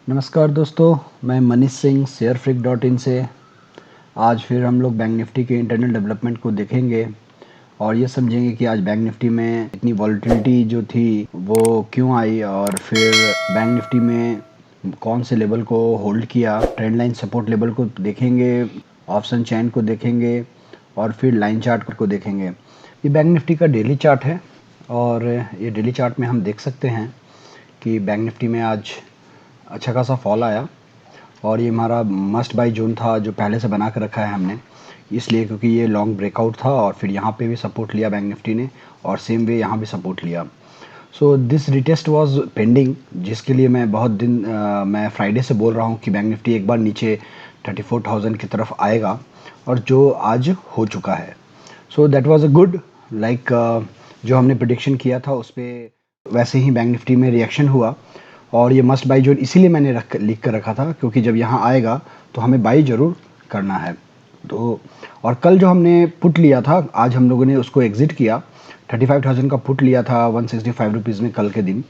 नमस्कार दोस्तों, मैं मनीष सिंह शेयरफ्रिक.in से। आज फिर हम लोग बैंक निफ्टी के इंटरनल डेवलपमेंट को देखेंगे और ये समझेंगे कि आज बैंक निफ्टी में इतनी वॉलेटिलिटी जो थी वो क्यों आई और फिर बैंक निफ्टी में कौन से लेवल को होल्ड किया। ट्रेंड लाइन सपोर्ट लेवल को देखेंगे, ऑप्शन चेन को देखेंगे और फिर लाइन चार्ट को देखेंगे। ये बैंक निफ्टी का डेली चार्ट है और ये डेली चार्ट में हम देख सकते हैं कि बैंक निफ्टी में आज अच्छा खासा फॉल आया और ये हमारा मस्ट बाई जोन था जो पहले से बना कर रखा है हमने, इसलिए क्योंकि ये लॉन्ग ब्रेकआउट था और फिर यहाँ पे भी सपोर्ट लिया बैंक निफ्टी ने और सेम वे यहाँ भी सपोर्ट लिया। So this retest was pending, जिसके लिए मैं बहुत दिन मैं फ्राइडे से बोल रहा हूँ कि बैंक निफ्टी एक बार नीचे 34,000 की तरफ आएगा और जो आज हो चुका है। So that was a good जो हमने प्रिडिक्शन किया था उस पर वैसे ही बैंक निफ्टी में रिएक्शन हुआ और ये मस्ट बाई जोन इसीलिए मैंने लिख कर रखा था क्योंकि जब यहाँ आएगा तो हमें बाई ज़रूर करना है। तो और कल जो हमने पुट लिया था, आज हम लोगों ने उसको एग्ज़िट किया। 35,000 का पुट लिया था 165 रुपीज़ में कल के दिन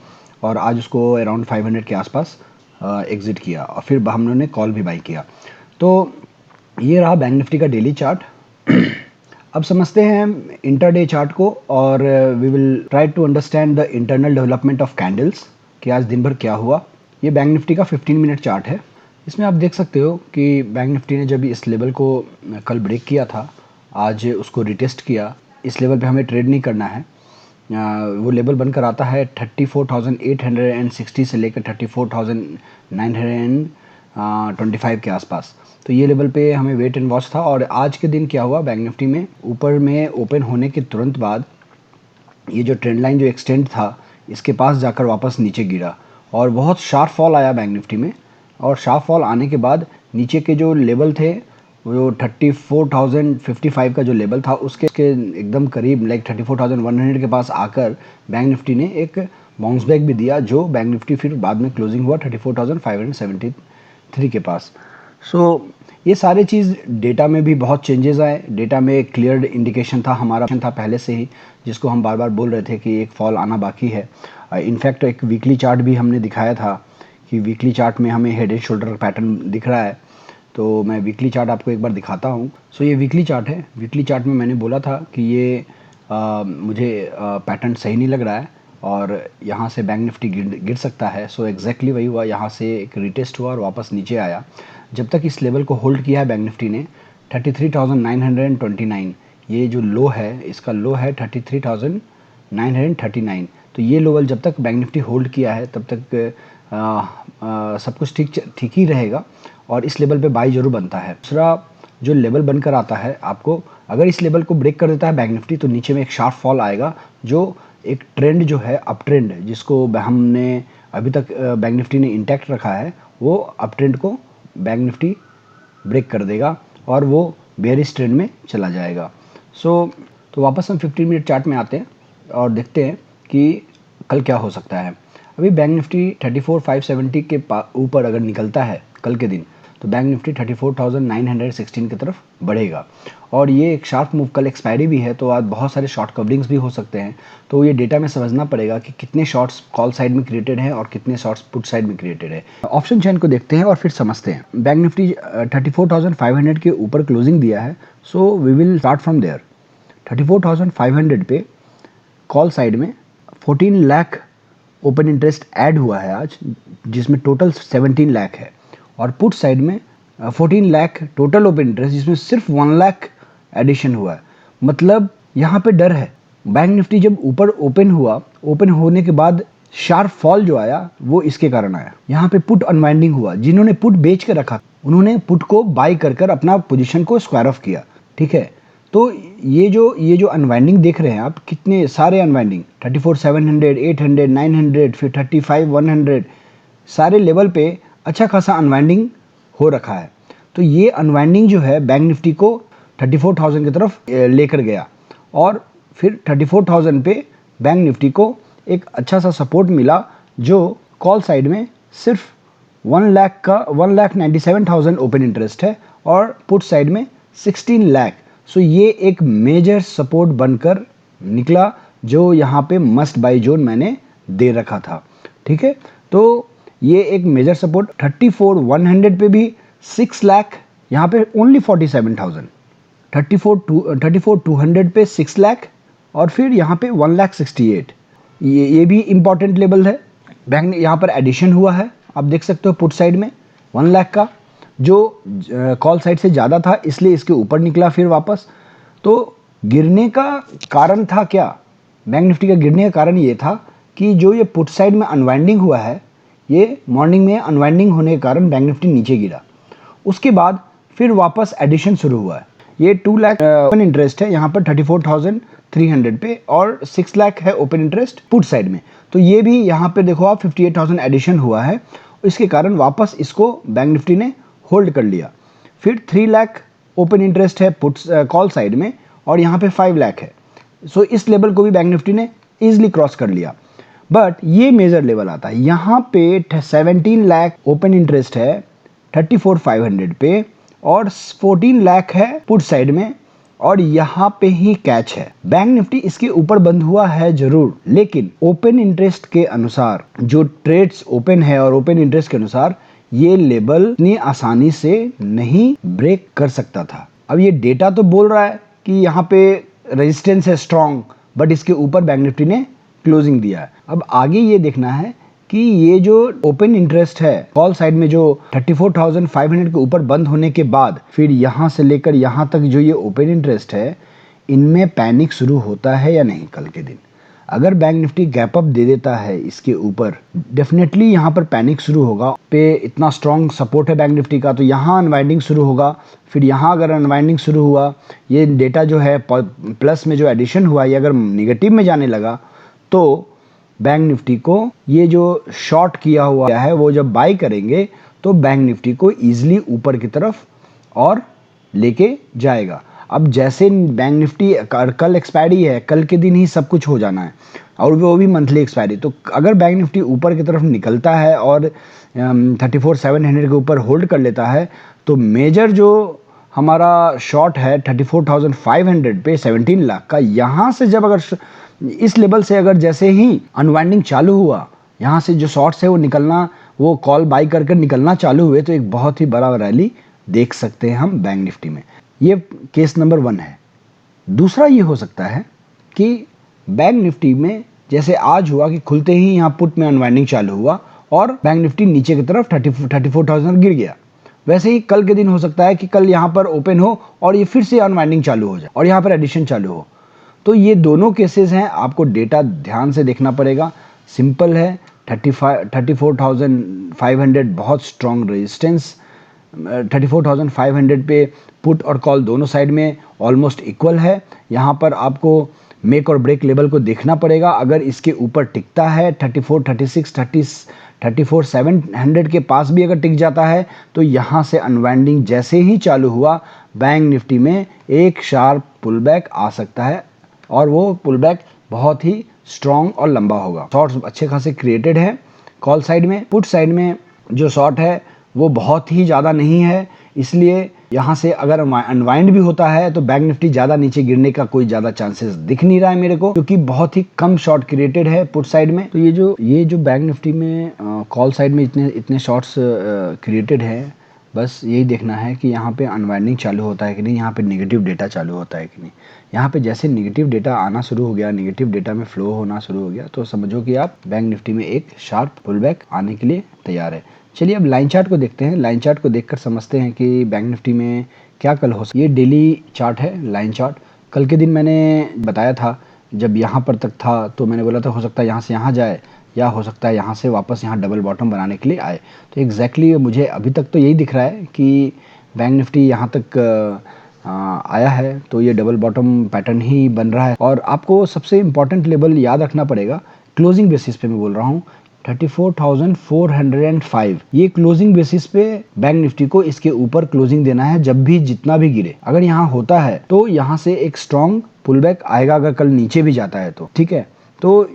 और आज उसको अराउंड 500 के आसपास एग्ज़िट किया और फिर हम लोगों ने कॉल भी बाई किया। तो ये रहा बैंक निफ्टी का डेली चार्ट। अब समझते हैं इंटरडे चार्ट को और we will try to understand the internal development of candles कि आज दिन भर क्या हुआ। ये बैंक निफ्टी का 15 मिनट चार्ट है। इसमें आप देख सकते हो कि बैंक निफ्टी ने जब इस लेवल को कल ब्रेक किया था, आज उसको रिटेस्ट किया। इस लेवल पे हमें ट्रेड नहीं करना है। वो लेवल बनकर आता है 34,860 से लेकर 34,925 के आसपास। तो ये लेवल पे हमें वेट एंड वॉच था। और आज के दिन क्या हुआ, बैंक निफ्टी में ऊपर में ओपन होने के तुरंत बाद ये जो ट्रेंड लाइन जो एक्सटेंड था इसके पास जाकर वापस नीचे गिरा और बहुत शार्प फॉल आया बैंक निफ्टी में। और शार्प फॉल आने के बाद नीचे के जो लेवल थे वो 34,055 का जो लेवल था उसके एकदम करीब लाइक 34,100 के पास आकर बैंक निफ्टी ने एक बाउंस बैक भी दिया, जो बैंक निफ्टी फिर बाद में क्लोजिंग हुआ 34,573 के पास। सो ये सारे चीज़ डेटा में भी बहुत चेंजेस आए। डेटा में एक क्लियर इंडिकेशन था, हमारा था पहले से ही, जिसको हम बार बार बोल रहे थे कि एक फॉल आना बाकी है। इनफैक्ट एक वीकली चार्ट भी हमने दिखाया था कि वीकली चार्ट में हमें हेड एंड शोल्डर पैटर्न दिख रहा है। तो मैं वीकली चार्ट आपको एक बार दिखाता हूँ। सो ये वीकली चार्ट है। वीकली चार्ट में मैंने बोला था कि ये मुझे पैटर्न सही नहीं लग रहा है और यहाँ से बैंक निफ्टी गिर सकता है। सो एग्जैक्टली वही हुआ, यहाँ से एक रिटेस्ट हुआ और वापस नीचे आया। जब तक इस लेवल को होल्ड किया है बैंक निफ्टी ने 33,929, ये जो लो है इसका लो है 33,939। तो ये लेवल जब तक बैंक निफ्टी होल्ड किया है तब तक सब कुछ ठीक ही रहेगा और इस लेवल पे बाई जरूर बनता है। दूसरा जो लेवल बनकर आता है, आपको अगर इस लेवल को ब्रेक कर देता है बैंक निफ्टी तो नीचे में एक शार्प फॉल आएगा, जो एक ट्रेंड जो है अप ट्रेंड जिसको हमने अभी तक बैंक निफ्टी ने इंटैक्ट रखा है, वो अप ट्रेंड को बैंक निफ्टी ब्रेक कर देगा और वो बेयरिश ट्रेंड में चला जाएगा। तो वापस हम 15 मिनट चार्ट में आते हैं और देखते हैं कि कल क्या हो सकता है। अभी बैंक निफ्टी 34,570 के ऊपर अगर निकलता है कल के दिन तो बैंक निफ्टी 34,916 की तरफ बढ़ेगा और ये एक शार्प मूव, कल एक्सपायरी भी है तो आज बहुत सारे शॉर्ट कवरिंग्स भी हो सकते हैं। तो ये डेटा में समझना पड़ेगा कि कितने शॉर्ट्स कॉल साइड में क्रिएटेड हैं और कितने शॉर्ट्स पुट साइड में क्रिएटेड है। ऑप्शन चेन को देखते हैं और फिर समझते हैं। बैंक निफ्टी 34,500 के ऊपर क्लोजिंग दिया है, so we will start from there. 34,500 पे कॉल साइड में 14 लाख ओपन इंटरेस्ट ऐड हुआ है आज, जिसमें टोटल 17 लाख है और पुट साइड में 14 लाख टोटल ओपन इंटरेस्ट, जिसमें सिर्फ 1 लाख एडिशन हुआ है। मतलब यहाँ पे डर है। बैंक निफ्टी जब ऊपर ओपन हुआ, ओपन होने के बाद शार्प फॉल जो आया वो इसके कारण आया। यहाँ पे पुट अनवाइंडिंग हुआ, जिन्होंने पुट बेच के रखा उन्होंने पुट को बाई कर अपना पोजीशन को स्क्वायर ऑफ किया। ठीक है, तो ये जो अनवाइंडिंग देख रहे हैं आप, कितने सारे अनवाइंडिंग 34,700, 800, 900, फिर 35,100 सारे लेवल पे अच्छा खासा अनवाइंडिंग हो रखा है। तो ये अनवाइंडिंग जो है बैंक निफ्टी को 34,000 की तरफ लेकर गया और फिर 34,000 पे बैंक निफ्टी को एक अच्छा सा सपोर्ट मिला, जो कॉल साइड में सिर्फ 1,97,000 ओपन इंटरेस्ट है और पुट साइड में 16 लाख। सो ये एक मेजर सपोर्ट बनकर निकला, जो यहाँ पे मस्ट बाई जोन मैंने दे रखा था। ठीक है, तो ये एक मेजर सपोर्ट 34,100 पे भी 6 लाख, यहाँ पे ओनली 47,000, 34,200 पे 6 लाख और फिर यहाँ पे 1,68,000, ये भी इम्पॉर्टेंट लेवल है। बैंक ने यहाँ पर एडिशन हुआ है, आप देख सकते हो पुट साइड में 1 लाख का, जो कॉल साइड से ज़्यादा था इसलिए इसके ऊपर निकला फिर वापस। तो गिरने का कारण था क्या? बैंक निफ्टी का गिरने का कारण ये था कि जो ये पुट साइड में अनवाइंडिंग हुआ है, ये मॉर्निंग में अनवाइंडिंग होने के कारण बैंक निफ्टी नीचे गिरा। उसके बाद फिर वापस एडिशन शुरू हुआ है। ये 2 लाख ओपन इंटरेस्ट है यहाँ पर 34,300 पे और 6 लाख है ओपन इंटरेस्ट पुट साइड में। तो ये भी यहाँ पे देखो आप 58,000 एडिशन हुआ है, इसके कारण वापस इसको बैंक निफ्टी ने होल्ड कर लिया। फिर 3 लाख ओपन इंटरेस्ट है पुट्स कॉल साइड में और यहाँ पे 5 लाख है। सो इस लेवल को भी बैंक निफ्टी ने ईजिली क्रॉस कर लिया। बट ये मेजर लेवल आता है यहाँ पे 17 लाख ओपन इंटरेस्ट है 34,500 पे और 14 लाख है पुट साइड में और यहाँ पे ही कैच है। बैंक निफ्टी इसके ऊपर बंद हुआ है जरूर, लेकिन ओपन इंटरेस्ट के अनुसार जो ट्रेड्स ओपन है और ओपन इंटरेस्ट के अनुसार ये लेवल इतनी आसानी से नहीं ब्रेक कर सकता था। अब ये डेटा तो बोल रहा है कि यहाँ पे रेजिस्टेंस है स्ट्रॉन्ग, बट इसके ऊपर बैंक निफ्टी ने क्लोजिंग दिया है। अब आगे ये देखना है कि ये जो ओपन इंटरेस्ट है कॉल साइड में जो 34,500 के ऊपर बंद होने के बाद फिर यहाँ से लेकर यहाँ तक जो ये ओपन इंटरेस्ट है, इनमें पैनिक शुरू होता है या नहीं कल के दिन। अगर बैंक निफ्टी गैप अप दे देता है इसके ऊपर, डेफिनेटली यहाँ पर पैनिक शुरू होगा। पे इतना स्ट्रॉन्ग सपोर्ट है बैंक निफ्टी का, तो यहाँ अनवाइंडिंग शुरू होगा। फिर यहाँ अगर अनवाइंडिंग शुरू हुआ, ये डेटा जो है प्लस में जो एडिशन हुआ ये अगर निगेटिव में जाने लगा, तो बैंक निफ्टी को ये जो शॉर्ट किया हुआ है वो जब बाई करेंगे तो बैंक निफ्टी को ईजिली ऊपर की तरफ और लेके जाएगा। अब जैसे बैंक निफ्टी कल एक्सपायरी है, कल के दिन ही सब कुछ हो जाना है और वो भी मंथली एक्सपायरी। तो अगर बैंक निफ्टी ऊपर की तरफ निकलता है और 34,700 के ऊपर होल्ड कर लेता है, तो मेजर जो हमारा शॉर्ट है 34,500 पे 17 लाख का, यहाँ से जब अगर इस लेवल से अगर जैसे ही अनवाइंडिंग चालू हुआ, यहाँ से जो शॉर्ट्स है वो निकलना, वो कॉल बाई कर निकलना चालू हुए, तो एक बहुत ही बड़ा रैली देख सकते हैं हम बैंक निफ्टी में। ये केस नंबर 1 है। दूसरा ये हो सकता है कि बैंक निफ्टी में जैसे आज हुआ कि खुलते ही यहाँ पुट में अनवाइंडिंग चालू हुआ और बैंक निफ्टी नीचे की तरफ 34,000 गिर गया, वैसे ही कल के दिन हो सकता है कि कल यहाँ पर ओपन हो और ये फिर से अनवाइंडिंग चालू हो जाए और यहाँ पर एडिशन चालू हो। तो ये दोनों केसेस हैं, आपको डेटा ध्यान से देखना पड़ेगा। सिंपल है, 34,500 बहुत स्ट्रॉन्ग रेजिस्टेंस, 34,500 पे पुट और कॉल दोनों साइड में ऑलमोस्ट इक्वल है। यहाँ पर आपको मेक और ब्रेक लेवल को देखना पड़ेगा। अगर इसके ऊपर टिकता है 34, 36, 34,700 के पास भी अगर टिक जाता है, तो यहाँ से अनवाइंडिंग जैसे ही चालू हुआ, बैंक निफ्टी में एक शार्प पुल बैक आ सकता है और वो पुल बैक बहुत ही स्ट्रॉन्ग और लंबा होगा। शॉर्ट्स अच्छे खासे क्रिएटेड है कॉल साइड में। पुट साइड में जो शॉर्ट है वो बहुत ही ज़्यादा नहीं है, इसलिए यहाँ से अगर अनवाइंड भी होता है तो बैंक निफ्टी ज़्यादा नीचे गिरने का कोई ज़्यादा चांसेस दिख नहीं रहा है मेरे को, क्योंकि बहुत ही कम शॉर्ट क्रिएटेड है पुट साइड में। तो ये जो बैंक निफ्टी में कॉल साइड में इतने शॉर्ट्स क्रिएटेड है, बस यही देखना है कि यहाँ पे अनवाइंडिंग चालू होता है कि नहीं, यहाँ पे नेगेटिव डेटा चालू होता है कि नहीं। यहाँ पे जैसे नेगेटिव डेटा आना शुरू हो गया, नेगेटिव डेटा में फ्लो होना शुरू हो गया, तो समझो कि आप बैंक निफ्टी में एक शार्प पुलबैक आने के लिए तैयार है। चलिए अब लाइन चार्ट को देखते हैं। लाइन चार्ट को देखकर समझते हैं कि बैंक निफ्टी में क्या कल हो सकता है। ये डेली चार्ट है, लाइन चार्ट। कल के दिन मैंने बताया था, जब यहाँ पर तक था तो मैंने बोला था हो सकता है यहाँ से यहाँ जाए, या हो सकता है यहाँ से वापस यहाँ डबल बॉटम बनाने के लिए आए। तो एग्जैक्टली मुझे अभी तक तो यही दिख रहा है कि बैंक निफ्टी यहाँ तक आया है, तो ये डबल बॉटम पैटर्न ही बन रहा है। और आपको सबसे इम्पॉर्टेंट लेवल याद रखना पड़ेगा, क्लोजिंग बेसिस पे मैं बोल रहा हूँ, 34,405। ये क्लोजिंग बेसिस पे बैंक निफ्टी को इसके ऊपर क्लोजिंग देना है जब भी जितना भी गिरे। अगर यहाँ होता है तो यहाँ से एक स्ट्रॉन्ग पुलबैक आएगा, अगर कल नीचे भी जाता है तो ठीक है। तो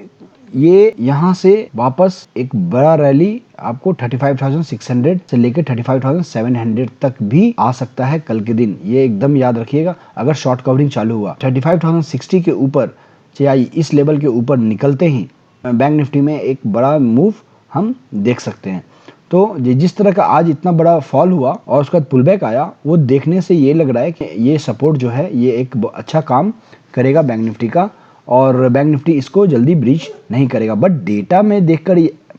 ये यहाँ से वापस एक बड़ा रैली आपको 35,600 से लेकर 35,700 तक भी आ सकता है कल के दिन, ये एकदम याद रखिएगा। अगर शॉर्ट कवरिंग चालू हुआ 35,060 के ऊपर, चाहे इस लेवल के ऊपर निकलते ही बैंक निफ्टी में एक बड़ा मूव हम देख सकते हैं। तो जिस तरह का आज इतना बड़ा फॉल हुआ और उसके बाद पुल बैक आया, वो देखने से ये लग रहा है कि ये सपोर्ट जो है ये एक अच्छा काम करेगा बैंक निफ्टी का, और बैंक निफ्टी इसको जल्दी ब्रीच नहीं करेगा। बट डेटा में देखकर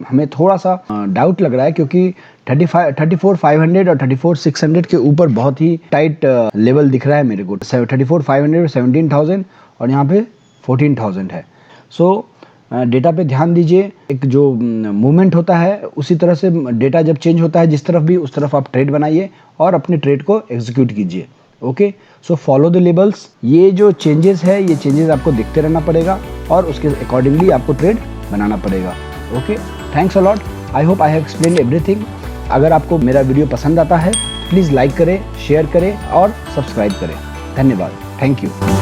हमें थोड़ा सा डाउट लग रहा है, क्योंकि 34,500 और 34,600 के ऊपर बहुत ही टाइट लेवल दिख रहा है मेरे को। 34,500 17,000 और यहाँ पे 14,000 है। सो डेटा पे ध्यान दीजिए। एक जो मूवमेंट होता है उसी तरह से डेटा जब चेंज होता है जिस तरफ भी, उस तरफ आप ट्रेड बनाइए और अपने ट्रेड को एग्जीक्यूट कीजिए। Okay, so follow the levels. ये जो चेंजेस है, ये चेंजेस आपको देखते रहना पड़ेगा और उसके अकॉर्डिंगली आपको ट्रेड बनाना पड़ेगा। Okay, thanks a lot. I hope I have explained everything. अगर आपको मेरा वीडियो पसंद आता है प्लीज़ लाइक करें, शेयर करें और सब्सक्राइब करें। धन्यवाद। Thank you.